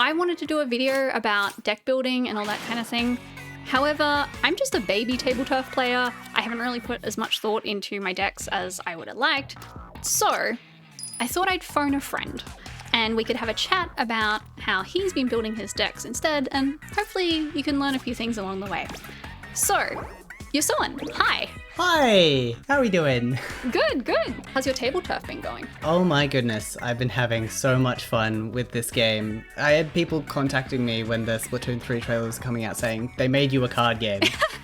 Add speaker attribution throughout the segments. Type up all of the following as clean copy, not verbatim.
Speaker 1: I wanted to do a video about deck building and all that kind of thing. However, I'm just a baby Tableturf player. I haven't really put as much thought into my decks as I would have liked. So I thought I'd phone a friend and we could have a chat about how he's been building his decks instead, and hopefully you can learn a few things along the way. So, Yessoan, hi.
Speaker 2: Hi, how are we doing?
Speaker 1: Good, good. How's your Tableturf been going?
Speaker 2: Oh my goodness, I've been having so much fun with this game. I had people contacting me when the Splatoon 3 trailer was coming out saying they made you a card game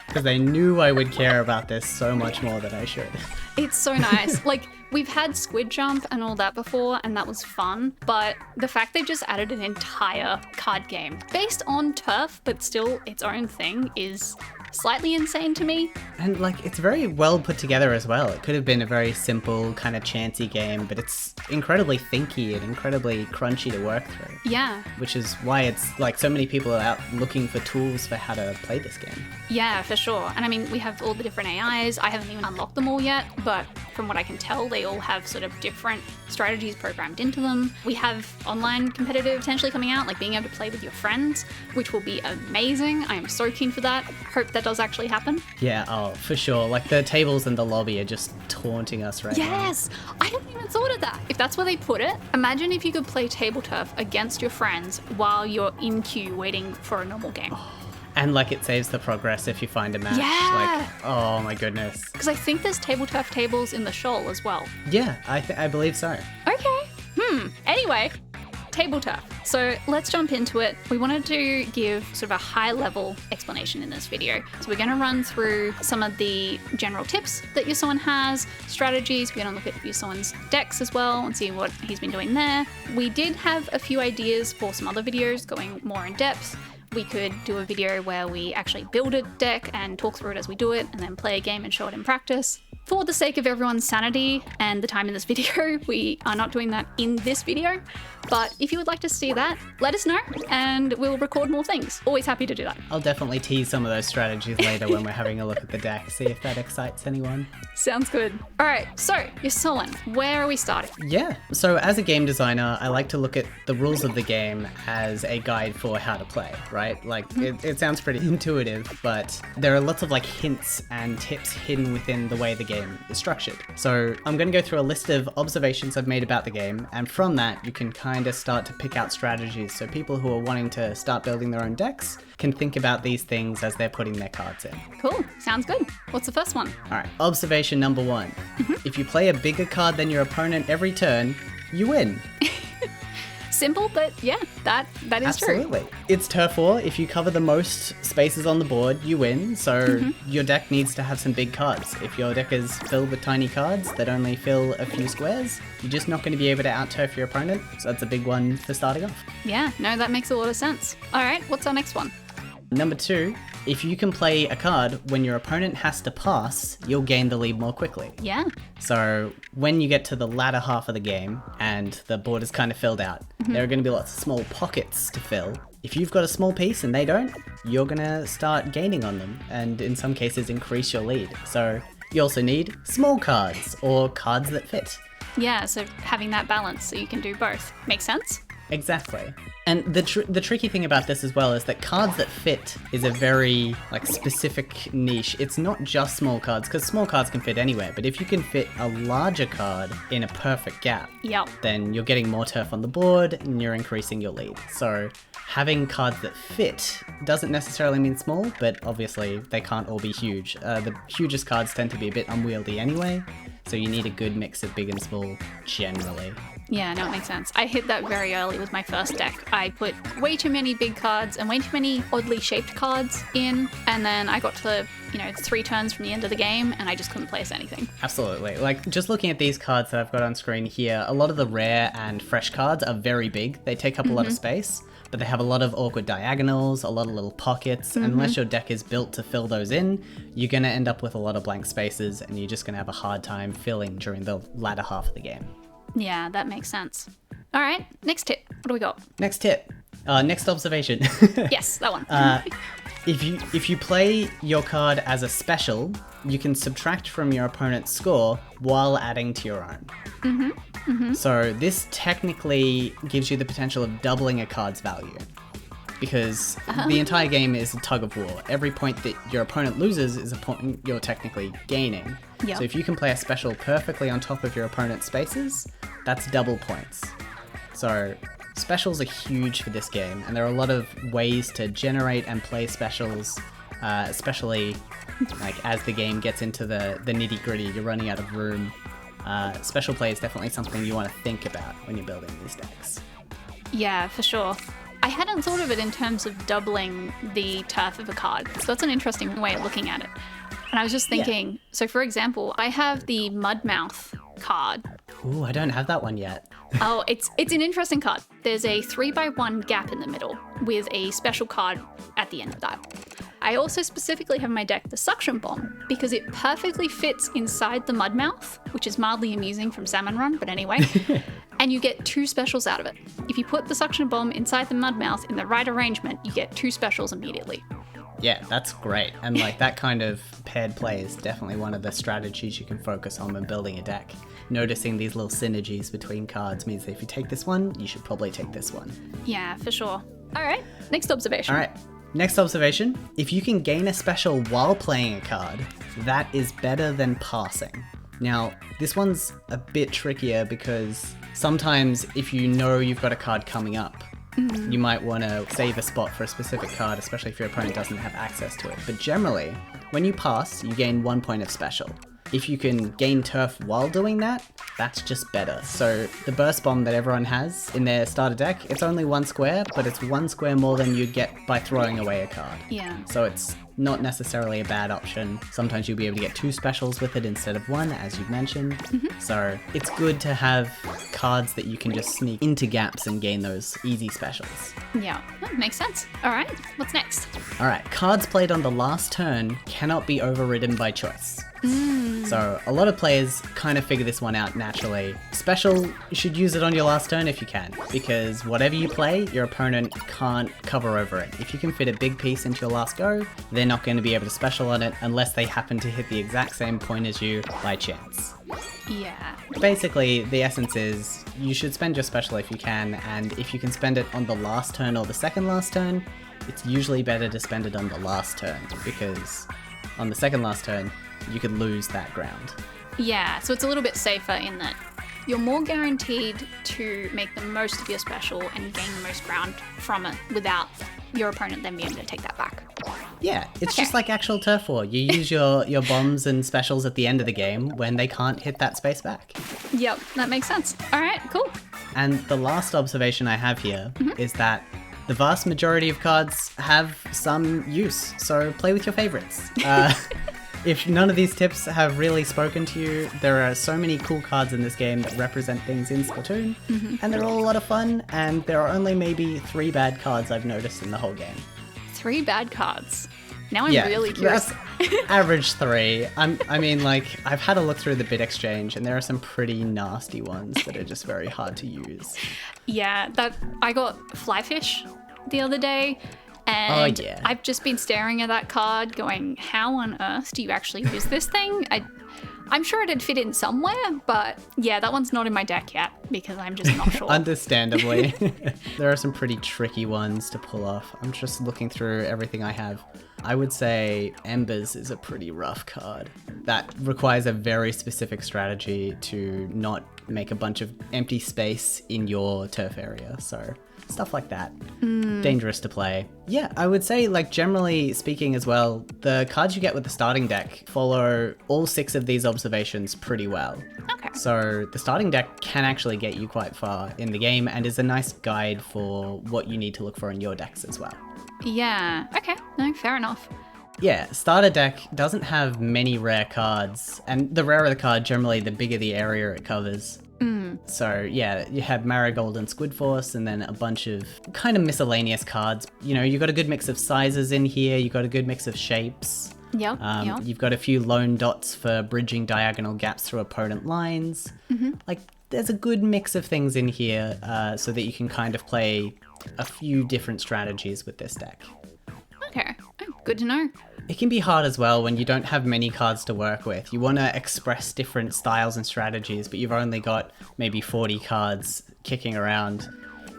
Speaker 2: because they knew I would care about this so much more than I should.
Speaker 1: It's so nice. Like, we've had Squid Jump and all that before, and that was fun, but the fact they've just added an entire card game based on turf, but still its own thing, is slightly insane to me.
Speaker 2: And like, it's very well put together as well. It could have been a very simple kind of chancy game, but it's incredibly thinky and incredibly crunchy to work through.
Speaker 1: Yeah.
Speaker 2: Which is why it's like so many people are out looking for tools for how to play this game.
Speaker 1: Yeah, for sure. And I mean, we have all the different AIs. I haven't even unlocked them all yet, but from what I can tell, they all have sort of different strategies programmed into them. We have online competitive potentially coming out, like being able to play with your friends, which will be amazing. I am so keen for that. Hope that does actually happen.
Speaker 2: Yeah, oh, for sure. Like, the tables in the lobby are just taunting us right now.
Speaker 1: Yes! I hadn't even thought of that. If that's where they put it, imagine if you could play Tableturf against your friends while you're in queue waiting for a normal game.
Speaker 2: And like, it saves the progress if you find a match.
Speaker 1: Yeah.
Speaker 2: Like, oh my goodness.
Speaker 1: Because I think there's Tableturf tables in the shoal as well.
Speaker 2: Yeah, I believe so.
Speaker 1: Okay. Anyway, Tableturf. So let's jump into it. We wanted to give sort of a high-level explanation in this video. So we're going to run through some of the general tips that Yessoan has, strategies. We're going to look at Yessoan's decks as well and see what he's been doing there. We did have a few ideas for some other videos going more in depth. We could do a video where we actually build a deck and talk through it as we do it, and then play a game and show it in practice. For the sake of everyone's sanity and the time in this video, we are not doing that in this video. But if you would like to see that, let us know and we'll record more things. Always happy to do that.
Speaker 2: I'll definitely tease some of those strategies later when we're having a look at the deck, see if that excites anyone.
Speaker 1: Sounds good. All right, so Yessoan, where are we starting?
Speaker 2: Yeah, so as a game designer, I like to look at the rules of the game as a guide for how to play, right? Like, it sounds pretty intuitive, but there are lots of like hints and tips hidden within the way the game is structured. So I'm going to go through a list of observations I've made about the game, and from that you can kind of start to pick out strategies so people who are wanting to start building their own decks can think about these things as they're putting their cards in.
Speaker 1: Cool, sounds good. What's the first one?
Speaker 2: All right, observation number 1. If you play a bigger card than your opponent every turn, you win.
Speaker 1: Simple, but yeah, that is
Speaker 2: Absolutely.
Speaker 1: true.
Speaker 2: It's turf war. If you cover the most spaces on the board, you win. So your deck needs to have some big cards. If your deck is filled with tiny cards that only fill a few squares, you're just not going to be able to out-turf your opponent. So that's a big one for starting off.
Speaker 1: Yeah, no, that makes a lot of sense. All right, what's our next one?
Speaker 2: Number 2, if you can play a card when your opponent has to pass, you'll gain the lead more quickly.
Speaker 1: Yeah.
Speaker 2: So when you get to the latter half of the game and the board is kind of filled out, there are going to be lots of small pockets to fill. If you've got a small piece and they don't, you're going to start gaining on them and in some cases increase your lead. So you also need small cards or cards that fit.
Speaker 1: Yeah, so having that balance so you can do both. Makes sense?
Speaker 2: Exactly. And the tricky thing about this as well is that cards that fit is a very like specific niche. It's not just small cards, because small cards can fit anywhere, but if you can fit a larger card in a perfect gap,
Speaker 1: Yep.
Speaker 2: then you're getting more turf on the board and you're increasing your lead. So having cards that fit doesn't necessarily mean small, but obviously they can't all be huge. The hugest cards tend to be a bit unwieldy anyway, so you need a good mix of big and small generally.
Speaker 1: Yeah, no, it makes sense. I hit that very early with my first deck. I put way too many big cards and way too many oddly shaped cards in, and then I got to, 3 turns from the end of the game, and I just couldn't place anything.
Speaker 2: Absolutely. Like, just looking at these cards that I've got on screen here, a lot of the rare and fresh cards are very big. They take up a lot of space, but they have a lot of awkward diagonals, a lot of little pockets, and unless your deck is built to fill those in, you're going to end up with a lot of blank spaces, and you're just going to have a hard time filling during the latter half of the game.
Speaker 1: Yeah, that makes sense. All right, next tip. What do we got?
Speaker 2: Next tip. Next observation.
Speaker 1: Yes, that one.
Speaker 2: If you play your card as a special, you can subtract from your opponent's score while adding to your own. So this technically gives you the potential of doubling a card's value. Because the entire game is a tug of war. Every point that your opponent loses is a point you're technically gaining.
Speaker 1: Yep.
Speaker 2: So if you can play a special perfectly on top of your opponent's spaces, that's double points. So specials are huge for this game, and there are a lot of ways to generate and play specials, especially like as the game gets into the nitty gritty, you're running out of room. Special play is definitely something you want to think about when you're building these decks.
Speaker 1: Yeah, for sure. I hadn't thought of it in terms of doubling the turf of a card, so that's an interesting way of looking at it. And I was just thinking, so for example, I have the Mudmouth card.
Speaker 2: Ooh, I don't have that one yet.
Speaker 1: Oh, it's an interesting card. There's a 3x1 gap in the middle with a special card at the end of that. I also specifically have in my deck the Suction Bomb because it perfectly fits inside the Mudmouth, which is mildly amusing from Salmon Run, but anyway. And you get 2 specials out of it. If you put the Suction Bomb inside the Mudmouth in the right arrangement, you get 2 specials immediately.
Speaker 2: Yeah, that's great. And like that kind of paired play is definitely one of the strategies you can focus on when building a deck. Noticing these little synergies between cards means that if you take this one, you should probably take this one.
Speaker 1: Yeah, for sure. All right, next observation.
Speaker 2: All right, next observation. If you can gain a special while playing a card, that is better than passing. Now, this one's a bit trickier because sometimes if you know you've got a card coming up, you might want to save a spot for a specific card, especially if your opponent doesn't have access to it. But generally, when you pass, you gain 1 point of special. If you can gain turf while doing that, that's just better. So the burst bomb that everyone has in their starter deck, it's only 1 square, but it's 1 square more than you'd get by throwing away a card.
Speaker 1: Yeah.
Speaker 2: So it's not necessarily a bad option. Sometimes you'll be able to get 2 specials with it instead of 1, as you've mentioned. So it's good to have cards that you can just sneak into gaps and gain those easy specials.
Speaker 1: Yeah, that makes sense. All right, what's next?
Speaker 2: All right, cards played on the last turn cannot be overridden by choice. So a lot of players kind of figure this one out naturally. Special, you should use it on your last turn if you can, because whatever you play, your opponent can't cover over it. If you can fit a big piece into your last go, they're not going to be able to special on it unless they happen to hit the exact same point as you by chance.
Speaker 1: Yeah.
Speaker 2: Basically, the essence is you should spend your special if you can, and if you can spend it on the last turn or the second last turn, it's usually better to spend it on the last turn, because on the second last turn, you could lose that ground.
Speaker 1: Yeah, so it's a little bit safer in that you're more guaranteed to make the most of your special and gain the most ground from it without your opponent then being able to take that back.
Speaker 2: Yeah, it's
Speaker 1: Okay.
Speaker 2: just like actual turf war. You use your bombs and specials at the end of the game when they can't hit that space back.
Speaker 1: Yep, that makes sense. All right, cool.
Speaker 2: And the last observation I have here is that the vast majority of cards have some use, so play with your favorites. If none of these tips have really spoken to you, there are so many cool cards in this game that represent things in Splatoon, and they're all a lot of fun, and there are only maybe 3 bad cards I've noticed in the whole game.
Speaker 1: 3 bad cards. Now I'm really curious.
Speaker 2: That's average 3. I mean, like, I've had a look through the bid exchange, and there are some pretty nasty ones that are just very hard to use.
Speaker 1: Yeah, that I got Flyfish the other day, and
Speaker 2: yeah.
Speaker 1: I've just been staring at that card going, how on earth do you actually use this thing? I'm sure it'd fit in somewhere, but yeah, that one's not in my deck yet because I'm just not sure.
Speaker 2: Understandably. There are some pretty tricky ones to pull off. I'm just looking through everything I have. I would say Embers is a pretty rough card. That requires a very specific strategy to not make a bunch of empty space in your turf area, so stuff like that. Dangerous to play. Yeah, I would say, like, generally speaking as well, the cards you get with the starting deck follow all 6 of these observations pretty well.
Speaker 1: Okay.
Speaker 2: So the starting deck can actually get you quite far in the game and is a nice guide for what you need to look for in your decks as well.
Speaker 1: Yeah, okay. No, fair enough.
Speaker 2: Yeah, starter deck doesn't have many rare cards, and the rarer the card, generally the bigger the area it covers. So yeah, you have Marigold and Squid Force, and then a bunch of kind of miscellaneous cards. You know, you've got a good mix of sizes in here, you've got a good mix of shapes.
Speaker 1: Yep,
Speaker 2: You've got a few lone dots for bridging diagonal gaps through opponent lines. Like, there's a good mix of things in here so that you can kind of play a few different strategies with this deck.
Speaker 1: Okay. Oh, Good to know.
Speaker 2: It can be hard as well when you don't have many cards to work with. You want to express different styles and strategies, but you've only got maybe 40 cards kicking around.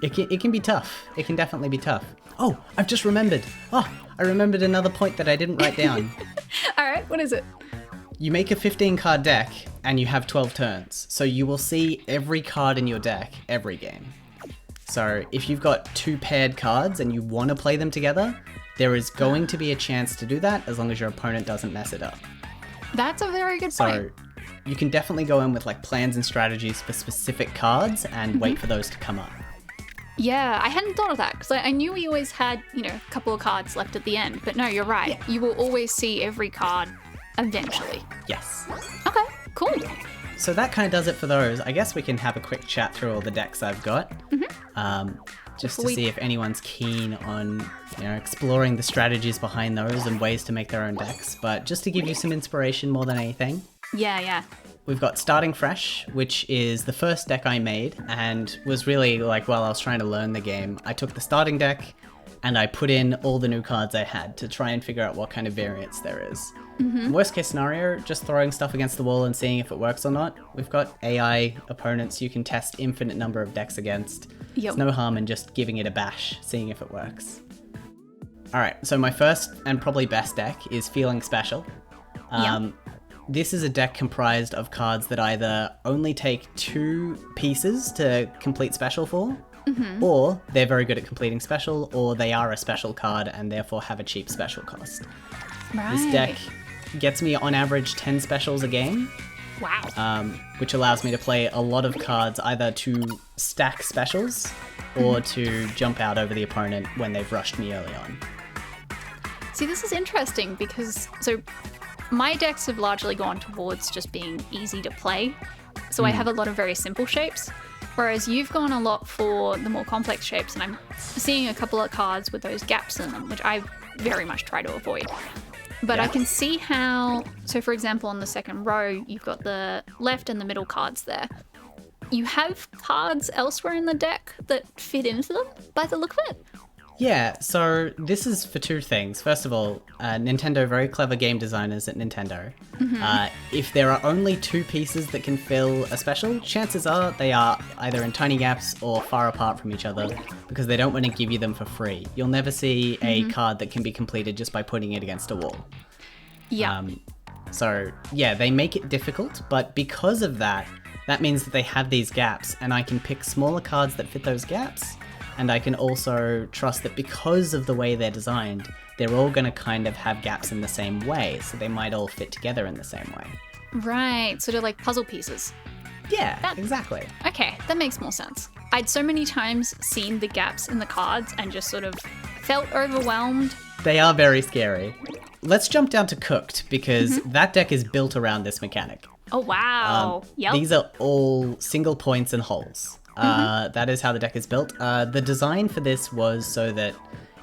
Speaker 2: It can be tough. It can definitely be tough. Oh, I've just remembered. Oh, I remembered another point that I didn't write down.
Speaker 1: All right, what is it?
Speaker 2: You make a 15-card deck and you have 12 turns. So you will see every card in your deck every game. So if you've got 2 paired cards and you want to play them together, there is going to be a chance to do that as long as your opponent doesn't mess it up.
Speaker 1: That's a very good
Speaker 2: So
Speaker 1: point.
Speaker 2: you can definitely go in with like plans and strategies for specific cards and wait for those to come up.
Speaker 1: Yeah, I hadn't thought of that because I knew we always had, a couple of cards left at the end. But no, you're right.
Speaker 2: Yeah.
Speaker 1: You will always see every card eventually.
Speaker 2: Yes.
Speaker 1: Okay, cool.
Speaker 2: So that kind of does it for those. I guess we can have a quick chat through all the decks I've got. Just to see if anyone's keen on exploring the strategies behind those and ways to make their own decks. But just to give you some inspiration more than anything.
Speaker 1: Yeah.
Speaker 2: We've got Starting Fresh, which is the first deck I made and was really like while I was trying to learn the game. I took the starting deck and I put in all the new cards I had to try and figure out what kind of variance there is. Worst case scenario, just throwing stuff against the wall and seeing if it works or not. We've got AI opponents you can test infinite number of decks against.
Speaker 1: Yep.
Speaker 2: There's no harm in just giving it a bash, seeing if it works. Alright, so my first and probably best deck is Feeling Special. This is a deck comprised of cards that either only take 2 pieces to complete special for, or they're very good at completing special, or they are a special card and therefore have a cheap special cost.
Speaker 1: Right.
Speaker 2: This deck gets me on average 10 specials a game,
Speaker 1: Wow.
Speaker 2: which allows me to play a lot of cards either to stack specials or to jump out over the opponent when they've rushed me early on.
Speaker 1: See, this is interesting because my decks have largely gone towards just being easy to play. So I have a lot of very simple shapes, whereas you've gone a lot for the more complex shapes, and I'm seeing a couple of cards with those gaps in them, which I very much try to avoid. But I can see how, so for example, on the second row, you've got the left and the middle cards there. You have cards elsewhere in the deck that fit into them by the look of it.
Speaker 2: Yeah, so this is for 2 things. First of all, Nintendo, very clever game designers at Nintendo. If there are only 2 pieces that can fill a special, chances are they are either in tiny gaps or far apart from each other because they don't want to give you them for free. You'll never see a card that can be completed just by putting it against a wall.
Speaker 1: Yeah.
Speaker 2: So yeah, they make it difficult, but because of that, that means that they have these gaps and I can pick smaller cards that fit those gaps. And I can also trust that because of the way they're designed, they're all going to kind of have gaps in the same way, so they might all fit together in the same way.
Speaker 1: Right, so they're like puzzle pieces.
Speaker 2: Yeah, exactly.
Speaker 1: Okay, that makes more sense. I'd so many times seen the gaps in the cards and just sort of felt overwhelmed.
Speaker 2: They are very scary. Let's jump down to Cooked, because that deck is built around this mechanic.
Speaker 1: Oh, wow. Yep.
Speaker 2: These are all single points and holes. That is how the deck is built. The design for this was so that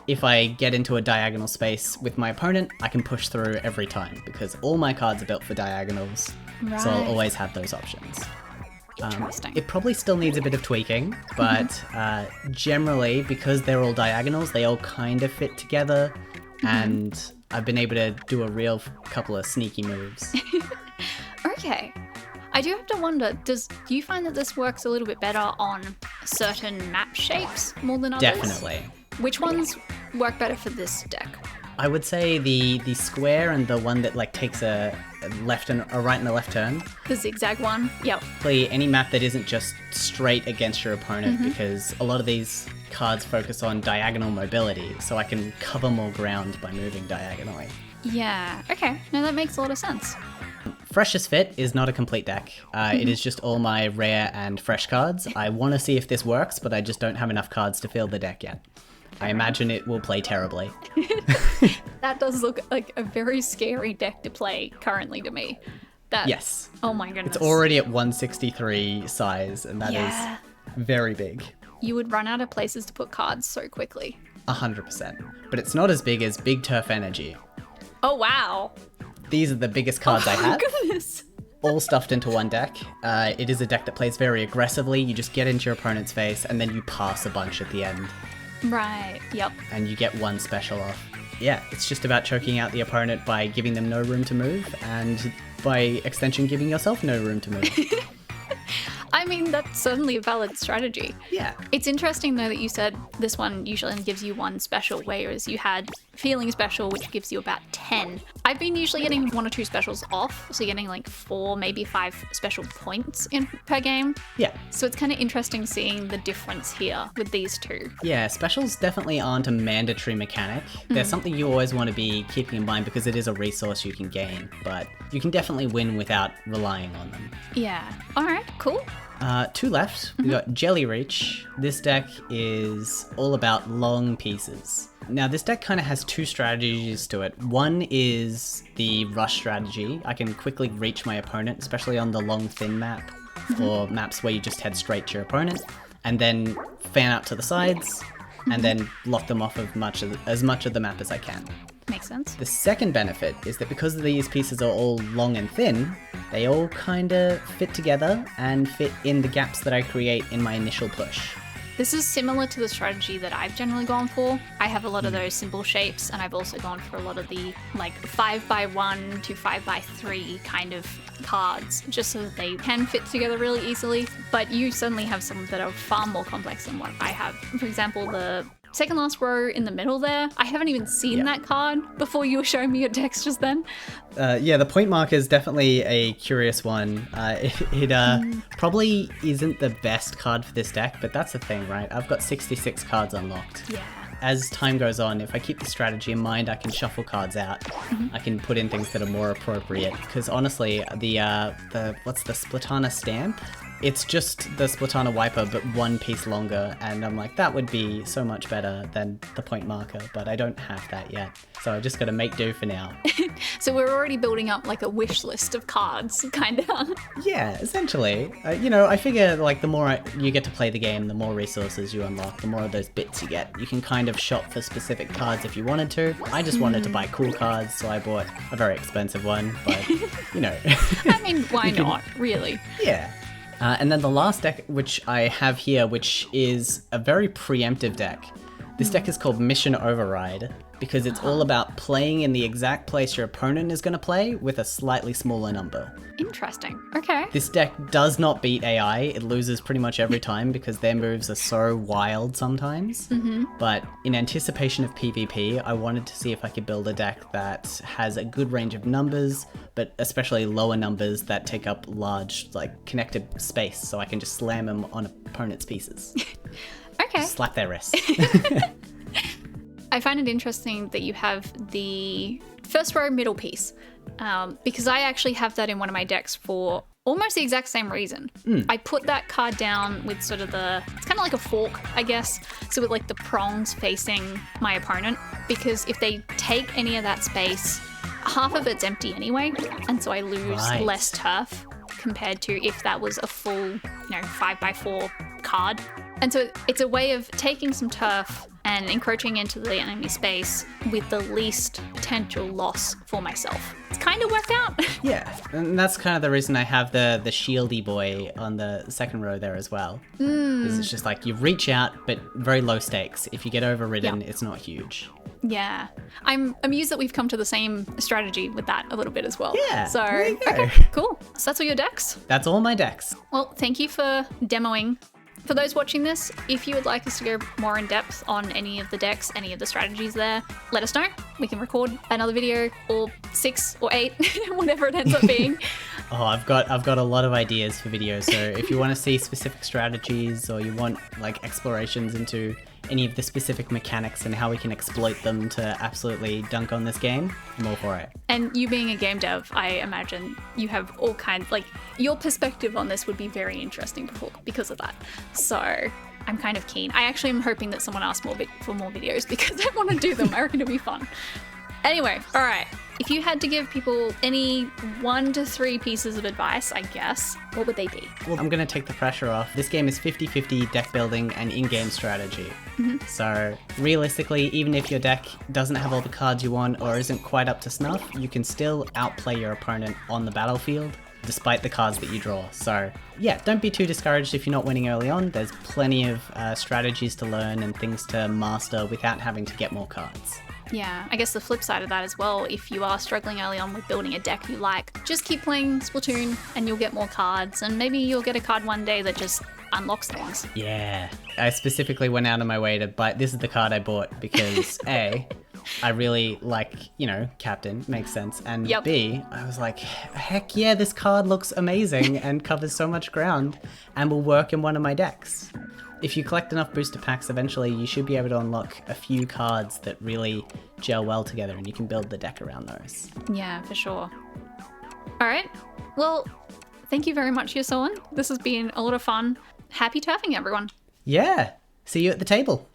Speaker 2: if I get into a diagonal space with my opponent, I can push through every time because all my cards are built for diagonals. So I'll always have those options.
Speaker 1: Interesting.
Speaker 2: It probably still needs a bit of tweaking, but generally, because they're all diagonals, they all kind of fit together, and I've been able to do a real couple of sneaky moves.
Speaker 1: Okay. I do have to wonder, do you find that this works a little bit better on certain map shapes more than others?
Speaker 2: Definitely.
Speaker 1: Which ones work better for this deck?
Speaker 2: I would say the square and the one that like takes a left and a right and a left turn.
Speaker 1: The zigzag one? Yep.
Speaker 2: Play any map that isn't just straight against your opponent because a lot of these cards focus on diagonal mobility, so I can cover more ground by moving diagonally.
Speaker 1: Yeah, okay. No, that makes a lot of sense.
Speaker 2: Freshest Fit is not a complete deck. It is just all my rare and fresh cards. I want to see if this works, but I just don't have enough cards to fill the deck yet. I imagine it will play terribly.
Speaker 1: That does look like a very scary deck to play currently to me.
Speaker 2: Yes.
Speaker 1: Oh my goodness.
Speaker 2: It's already at 163 size, and that is very big.
Speaker 1: You would run out of places to put cards so quickly.
Speaker 2: 100%. But it's not as big as Big Turf Energy.
Speaker 1: Oh, wow.
Speaker 2: These are the biggest cards I have.
Speaker 1: Oh, goodness.
Speaker 2: All stuffed into one deck. It is a deck that plays very aggressively. You just get into your opponent's face, and then you pass a bunch at the end.
Speaker 1: Right, yep.
Speaker 2: And you get one special off. Yeah, it's just about choking out the opponent by giving them no room to move, and by extension giving yourself no room to move.
Speaker 1: I mean, that's certainly a valid strategy.
Speaker 2: Yeah.
Speaker 1: It's interesting, though, that you said this one usually only gives you one special, whereas you had Feeling Special, which gives you about 10. I've been usually getting 1 or 2 specials off, so getting like 4, maybe 5 special points in per game.
Speaker 2: Yeah.
Speaker 1: So it's kind of interesting seeing the difference here with these two.
Speaker 2: Yeah, specials definitely aren't a mandatory mechanic. They're something you always want to be keeping in mind because it is a resource you can gain, but you can definitely win without relying on them.
Speaker 1: Yeah. All right, cool.
Speaker 2: 2 left. We've got Jelly Reach. This deck is all about long pieces. Now, this deck kind of has 2 strategies to it. One is the rush strategy. I can quickly reach my opponent, especially on the long thin map, or maps where you just head straight to your opponent, and then fan out to the sides, and then lock them off of as much of the map as I can.
Speaker 1: Makes sense.
Speaker 2: The second benefit is that because these pieces are all long and thin, they all kind of fit together and fit in the gaps that I create in my initial push.
Speaker 1: This is similar to the strategy that I've generally gone for. I have a lot of those simple shapes, and I've also gone for a lot of the like 5x1 to 5x3 kind of cards, just so that they can fit together really easily. But you certainly have some that are far more complex than what I have. For example, the second last row in the middle there, I haven't even seen that card before you were showing me your decks just then.
Speaker 2: Yeah, the point marker is definitely a curious one. It probably isn't the best card for this deck, but that's the thing, right? I've got 66 cards unlocked.
Speaker 1: Yeah.
Speaker 2: As time goes on, if I keep the strategy in mind, I can shuffle cards out. I can put in things that are more appropriate. Because honestly, what's the Splatoon stamp? It's just the Splatoon wiper, but 1 piece longer, and I'm like, that would be so much better than the point marker, but I don't have that yet. So I just gotta make do for now.
Speaker 1: So we're already building up like a wish list of cards, kind of.
Speaker 2: Yeah, essentially. I figure like the more you get to play the game, the more resources you unlock, the more of those bits you get. You can kind of shop for specific cards if you wanted to. I just wanted to buy cool cards, so I bought a very expensive one, but
Speaker 1: I mean, why not, really?
Speaker 2: Yeah. And then the last deck, which I have here, which is a very preemptive deck. This deck is called Mission Override, because it's all about playing in the exact place your opponent is going to play with a slightly smaller number.
Speaker 1: Interesting. Okay.
Speaker 2: This deck does not beat AI. It loses pretty much every time because their moves are so wild sometimes. But in anticipation of PvP, I wanted to see if I could build a deck that has a good range of numbers, but especially lower numbers that take up large, like, connected space, so I can just slam them on opponent's pieces.
Speaker 1: Okay.
Speaker 2: Slap their wrists.
Speaker 1: I find it interesting that you have the first row middle piece, because I actually have that in one of my decks for almost the exact same reason. I put that card down with sort of it's kind of like a fork, I guess, so with like the prongs facing my opponent, because if they take any of that space, half of it's empty anyway, and so I lose less turf compared to if that was a full, 5x4 card. And so it's a way of taking some turf and encroaching into the enemy space with the least potential loss for myself. It's kind of worked out.
Speaker 2: Yeah, and that's kind of the reason I have the shieldy boy on the second row there as well. Because it's just like you reach out, but very low stakes. If you get overridden, it's not huge.
Speaker 1: Yeah. I'm amused that we've come to the same strategy with that a little bit as well.
Speaker 2: Yeah,
Speaker 1: So,
Speaker 2: there you go.
Speaker 1: okay, cool. So that's all your decks?
Speaker 2: That's all my decks.
Speaker 1: Well, thank you for demoing. For those watching this, if you would like us to go more in depth on any of the decks, any of the strategies there, let us know. We can record another video, or 6 or 8, whatever it ends up being.
Speaker 2: Oh, I've got a lot of ideas for videos. So if you want to see specific strategies, or you want like explorations into any of the specific mechanics and how we can exploit them to absolutely dunk on this game, I'm all for it.
Speaker 1: And you being a game dev, I imagine you have all kinds, like, your perspective on this would be very interesting because of that. So I'm kind of keen. I actually am hoping that someone asks for more videos because I want to do them. I reckon it'll be fun. Anyway, all right. If you had to give people any 1 to 3 pieces of advice, I guess, what would they be?
Speaker 2: Well, I'm going to take the pressure off. This game is 50-50 deck building and in-game strategy. So realistically, even if your deck doesn't have all the cards you want or isn't quite up to snuff, you can still outplay your opponent on the battlefield despite the cards that you draw. So yeah, don't be too discouraged if you're not winning early on. There's plenty of strategies to learn and things to master without having to get more cards.
Speaker 1: Yeah, I guess the flip side of that as well, if you are struggling early on with building a deck you like, just keep playing Splatoon and you'll get more cards, and maybe you'll get a card one day that just unlocks things.
Speaker 2: Yeah. I specifically went out of my way to buy, this is the card I bought because A, I really like, Captain, makes sense. And
Speaker 1: Yep.
Speaker 2: B, I was like, heck yeah, this card looks amazing and covers so much ground and will work in one of my decks. If you collect enough booster packs, eventually you should be able to unlock a few cards that really gel well together and you can build the deck around those.
Speaker 1: Yeah, for sure. All right. Well, thank you very much, Yessoan. This has been a lot of fun. Happy turfing, everyone.
Speaker 2: Yeah. See you at the table.